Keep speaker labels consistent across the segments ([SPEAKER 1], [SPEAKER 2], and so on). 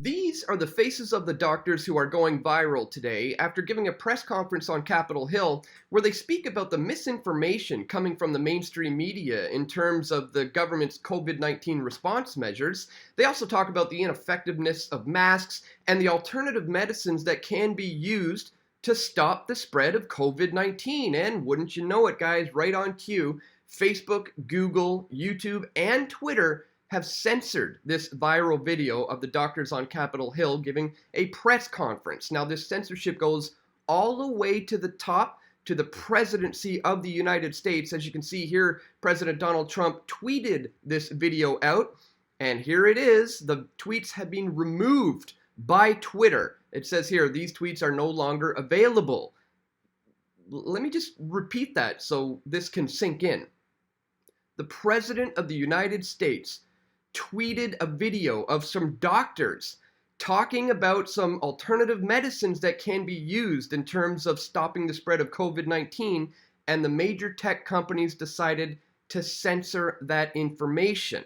[SPEAKER 1] These are the faces of the doctors who are going viral today after giving a press conference on Capitol Hill where they speak about the misinformation coming from the mainstream media in terms of the government's COVID-19 response measures. They also talk about the ineffectiveness of masks and the alternative medicines that can be used to stop the spread of COVID-19. And wouldn't you know it, guys, right on cue, Facebook, Google, YouTube, and Twitter have censored this viral video of the doctors on Capitol Hill giving a press conference. Now, this censorship goes all the way to the top, to the presidency of the United States. As you can see here, President Donald Trump tweeted this video out, and here it is. The tweets have been removed by Twitter. It says here, these tweets are no longer available. Let me just repeat that so this can sink in. The President of the United States tweeted a video of some doctors talking about some alternative medicines that can be used in terms of stopping the spread of COVID-19, and the major tech companies decided to censor that information.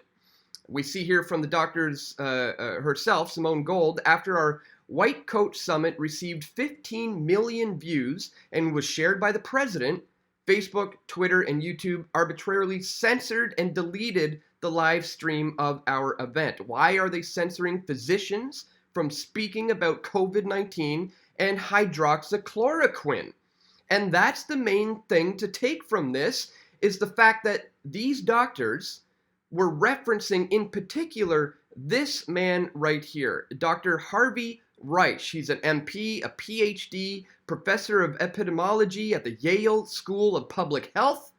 [SPEAKER 1] We see here from the doctors herself, Simone Gold, after our White Coat Summit received 15 million views and was shared by the president, Facebook, Twitter, and YouTube arbitrarily censored and deleted the live stream of our event. Why are they censoring physicians from speaking about COVID-19 and hydroxychloroquine? And that's the main thing to take from this, is the fact that these doctors were referencing in particular this man right here, Dr. Harvey Reich. He's an MP, a PhD, professor of epidemiology at the Yale School of Public Health,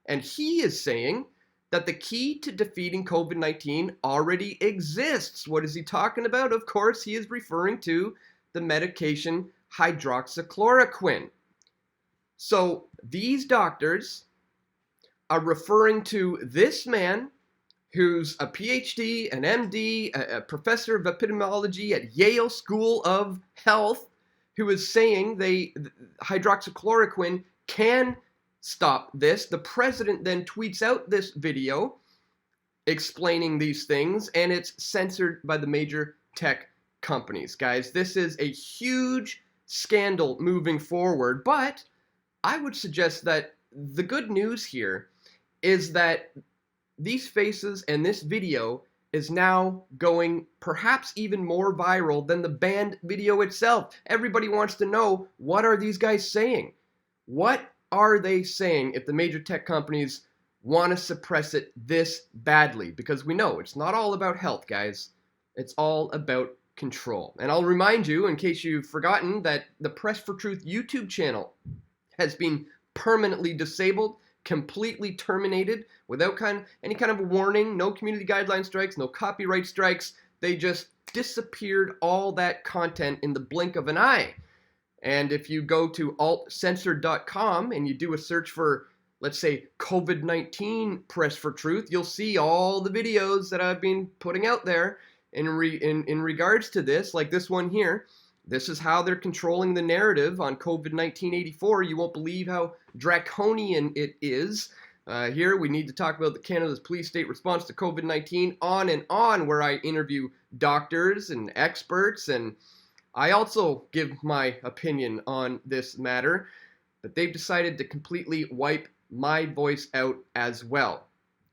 [SPEAKER 1] and he is saying that the key to defeating COVID-19 already exists. What is he talking about? Of course, he is referring to the medication hydroxychloroquine. So these doctors are referring to this man who's a PhD, an MD, a professor of epidemiology at Yale School of Health, who is saying hydroxychloroquine can stop this. The president then tweets out this video explaining these things, and it's censored by the major tech companies. Guys, this is a huge scandal moving forward, but I would suggest that the good news here is that these faces and this video is now going perhaps even more viral than the banned video itself. Everybody wants to know, what are these guys saying? What are they saying if the major tech companies want to suppress it this badly? Because we know it's not all about health, guys. It's all about control. And I'll remind you, in case you've forgotten, that the Press for Truth YouTube channel has been permanently disabled, completely terminated, without any kind of warning, no community guideline strikes, no copyright strikes. They just disappeared all that content in the blink of an eye. And if you go to altcensored.com and you do a search for, let's say, COVID-19 Press for Truth, you'll see all the videos that I've been putting out there in regards to this, like this one here. This is how they're controlling the narrative on COVID-19 84. You won't believe how draconian it is. Here we need to talk about Canada's police state response to COVID-19, on and on, where I interview doctors and experts, and I also give my opinion on this matter, but they've decided to completely wipe my voice out as well.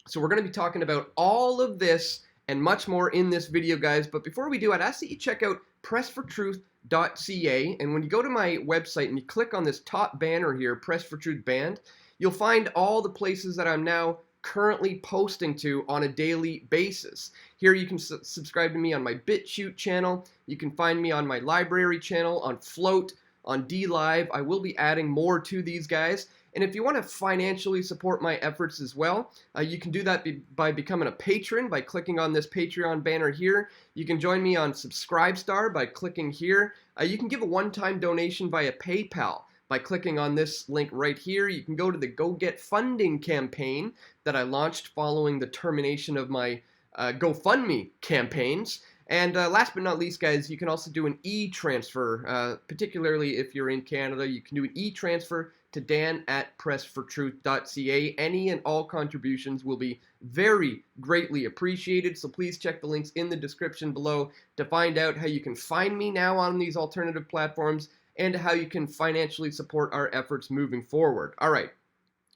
[SPEAKER 1] So we're going to be talking about all of this and much more in this video, guys. But before we do, I'd ask that you check out pressfortruth.ca, and when you go to my website and you click on this top banner here, Press for Truth Band, you'll find all the places that I'm now currently posting to on a daily basis. Here you can subscribe to me on my BitChute channel. You can find me on my library channel, on Float, on DLive. I will be adding more to these guys. And if you want to financially support my efforts as well, you can do that by becoming a patron by clicking on this Patreon banner here. You can join me on Subscribestar by clicking here. You can give a one-time donation via PayPal by clicking on this link right here. You can go to the Go Get Funding campaign that I launched following the termination of my GoFundMe campaigns. And last but not least, guys, you can also do an e-transfer, particularly if you're in Canada. You can do an e-transfer to dan@pressfortruth.ca. Any and all contributions will be very greatly appreciated, so please check the links in the description below to find out how you can find me now on these alternative platforms and how you can financially support our efforts moving forward. All right,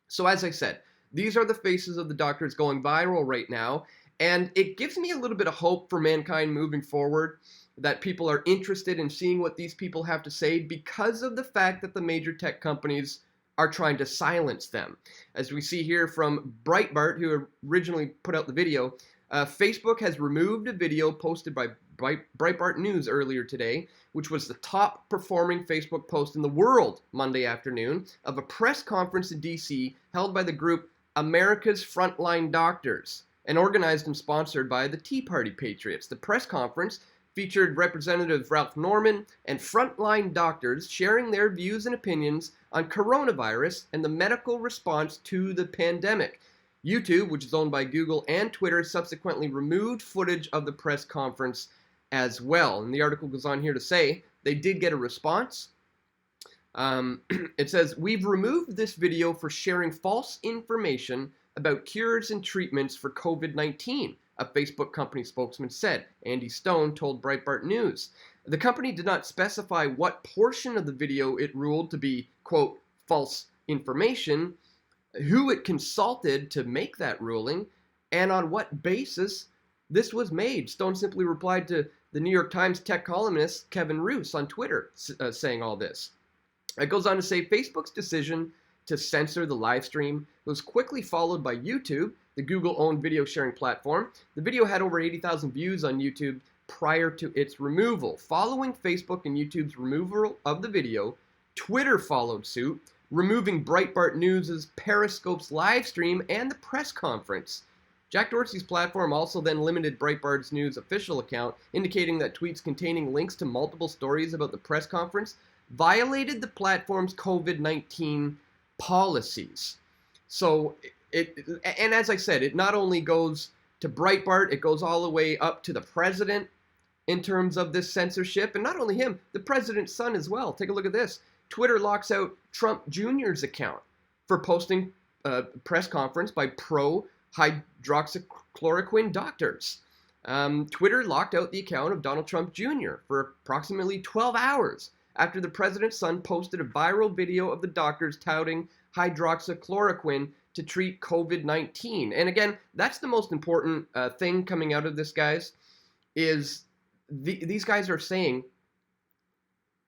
[SPEAKER 1] so as I said, these are the faces of the doctors going viral right now, and it gives me a little bit of hope for mankind moving forward, that people are interested in seeing what these people have to say because of the fact that the major tech companies are trying to silence them. As we see here from Breitbart, who originally put out the video, Facebook has removed a video posted by Breitbart News earlier today, which was the top performing Facebook post in the world Monday afternoon, of a press conference in DC held by the group America's Frontline Doctors and organized and sponsored by the Tea Party Patriots. The press conference featured Representative Ralph Norman and frontline doctors sharing their views and opinions on coronavirus and the medical response to the pandemic. YouTube, which is owned by Google, and Twitter subsequently removed footage of the press conference as well. And the article goes on here to say they did get a response. It says, "We've removed this video for sharing false information about cures and treatments for COVID-19, a Facebook company spokesman said. Andy Stone told Breitbart News. The company did not specify what portion of the video it ruled to be, quote, false information, who it consulted to make that ruling, and on what basis this was made." Stone simply replied to the New York Times tech columnist Kevin Roose on Twitter, saying all this. It goes on to say Facebook's decision to censor the live stream was quickly followed by YouTube, the Google-owned video sharing platform. The video had over 80,000 views on YouTube prior to its removal. Following Facebook and YouTube's removal of the video, Twitter followed suit, removing Breitbart News' Periscope's live stream and the press conference. Jack Dorsey's platform also then limited Breitbart's News official account, indicating that tweets containing links to multiple stories about the press conference violated the platform's COVID-19 policies. So, and as I said, it not only goes to Breitbart, it goes all the way up to the president in terms of this censorship, and not only him, the president's son as well. Take a look at this. Twitter locks out Trump Jr.'s account for posting a press conference by pro-hydroxychloroquine doctors. Twitter locked out the account of Donald Trump Jr. for approximately 12 hours after the president's son posted a viral video of the doctors touting hydroxychloroquine to treat COVID-19. And again, that's the most important thing coming out of this, guys, is these guys are saying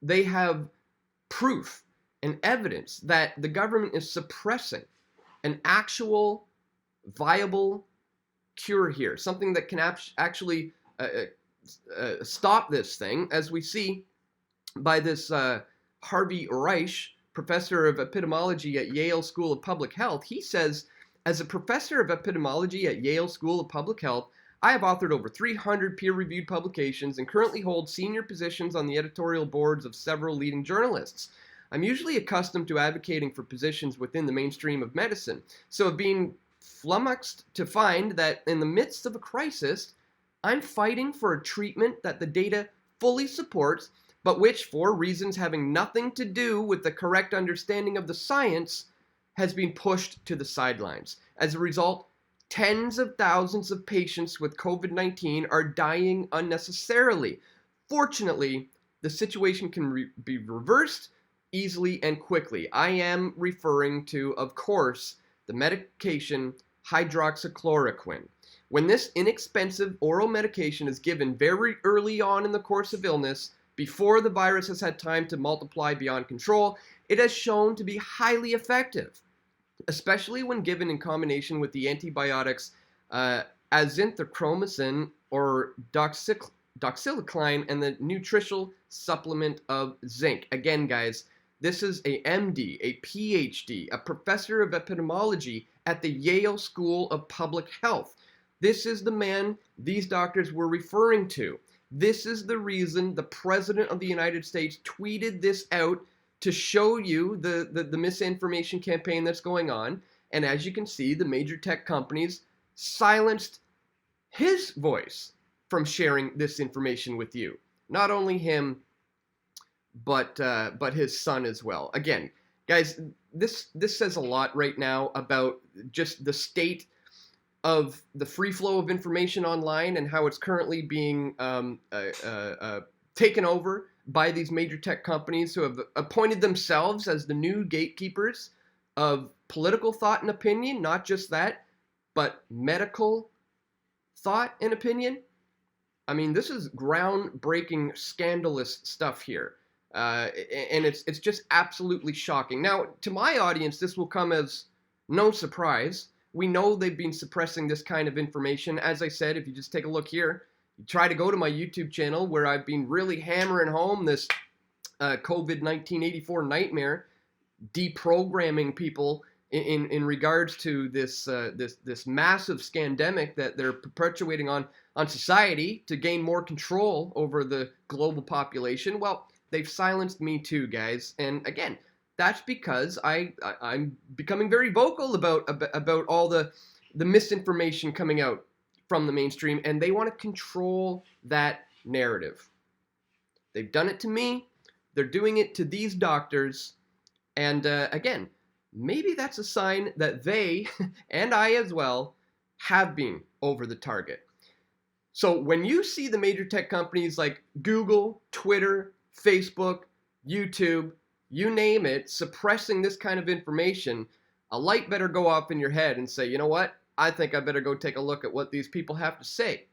[SPEAKER 1] they have proof and evidence that the government is suppressing an actual viable cure here, something that can actually stop this thing, as we see by this Harvey Reich, professor of epidemiology at Yale School of Public Health. He says, as a professor of epidemiology at Yale School of Public Health, I have authored over 300 peer-reviewed publications and currently hold senior positions on the editorial boards of several leading journalists. I'm usually accustomed to advocating for positions within the mainstream of medicine, so have been flummoxed to find that in the midst of a crisis, I'm fighting for a treatment that the data fully supports, but which, for reasons having nothing to do with the correct understanding of the science, has been pushed to the sidelines. As a result, tens of thousands of patients with COVID-19 are dying unnecessarily. Fortunately, the situation can be reversed easily and quickly. I am referring to, of course, the medication hydroxychloroquine. When this inexpensive oral medication is given very early on in the course of illness, before the virus has had time to multiply beyond control, it has shown to be highly effective, especially when given in combination with the antibiotics azithromycin or doxycycline and the nutritional supplement of zinc. Again, guys, this is a MD, a PhD, a professor of epidemiology at the Yale School of Public Health. This is the man these doctors were referring to. This is the reason the President of the United States tweeted this out, to show you the misinformation campaign that's going on. And as you can see, the major tech companies silenced his voice from sharing this information with you. Not only him, but his son as well. Again, guys, this says a lot right now about just the state of the free flow of information online and how it's currently being taken over by these major tech companies who have appointed themselves as the new gatekeepers of political thought and opinion, not just that, but medical thought and opinion. I mean, this is groundbreaking, scandalous stuff here. And it's just absolutely shocking. Now, to my audience, this will come as no surprise. We know they've been suppressing this kind of information. As I said, if you just take a look here, you try to go to my YouTube channel where I've been really hammering home this COVID-1984 nightmare, deprogramming people in regards to this massive scandemic that they're perpetuating on society to gain more control over the global population. Well, they've silenced me too, guys. And again, that's because I'm becoming very vocal about all the misinformation coming out from the mainstream, and they want to control that narrative. They've done it to me. They're doing it to these doctors. And again, maybe that's a sign that they, and I as well, have been over the target. So when you see the major tech companies like Google, Twitter, Facebook, YouTube, you name it, suppressing this kind of information, a light better go off in your head and say, you know what? I think I better go take a look at what these people have to say.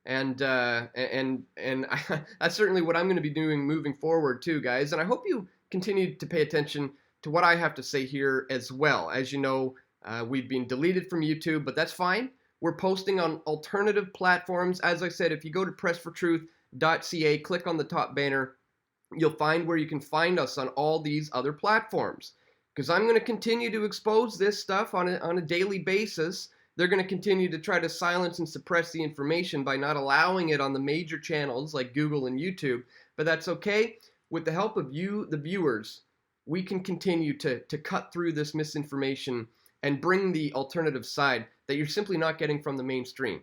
[SPEAKER 1] And that's certainly what I'm going to be doing moving forward too, guys. And I hope you continue to pay attention to what I have to say here as well. As you know, we've been deleted from YouTube, but that's fine. We're posting on alternative platforms. As I said, if you go to pressfortruth.ca, click on the top banner, you'll find where you can find us on all these other platforms. Because I'm going to continue to expose this stuff on a daily basis. They're going to continue to try to silence and suppress the information by not allowing it on the major channels like Google and YouTube. But that's okay. With the help of you, the viewers, we can continue to cut through this misinformation and bring the alternative side that you're simply not getting from the mainstream.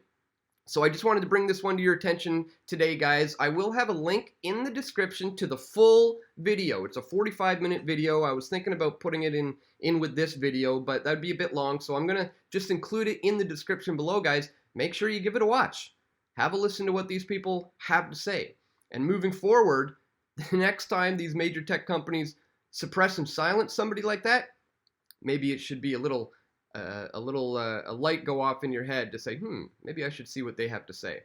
[SPEAKER 1] So I just wanted to bring this one to your attention today, guys. I will have a link in the description to the full video. It's a 45-minute video. I was thinking about putting it in with this video, but that'd be a bit long, so I'm going to just include it in the description below, guys. Make sure you give it a watch. Have a listen to what these people have to say. And moving forward, the next time these major tech companies suppress and silence somebody like that, maybe it should be a light go off in your head to say, maybe I should see what they have to say.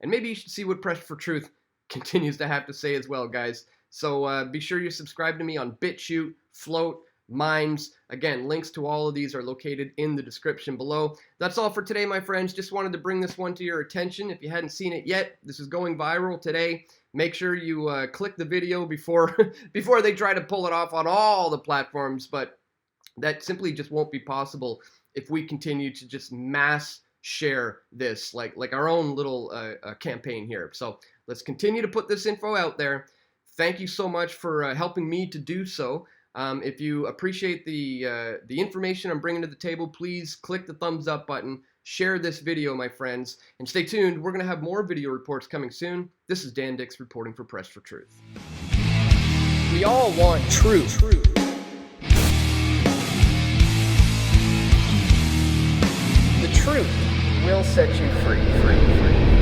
[SPEAKER 1] And maybe you should see what Press for Truth continues to have to say as well, guys. So be sure you subscribe to me on BitChute, Float, Minds. Again, links to all of these are located in the description below. That's all for today, my friends. Just wanted to bring this one to your attention. If you hadn't seen it yet, this is going viral today. Make sure you click the video before they try to pull it off on all the platforms, but that simply just won't be possible if we continue to just mass share this, like our own little campaign here. So let's continue to put this info out there. Thank you so much for helping me to do so. If you appreciate the information I'm bringing to the table, please click the thumbs up button. Share this video, my friends, and stay tuned. We're going to have more video reports coming soon. This is Dan Dix reporting for Press for Truth. We all want truth. The truth will set you free.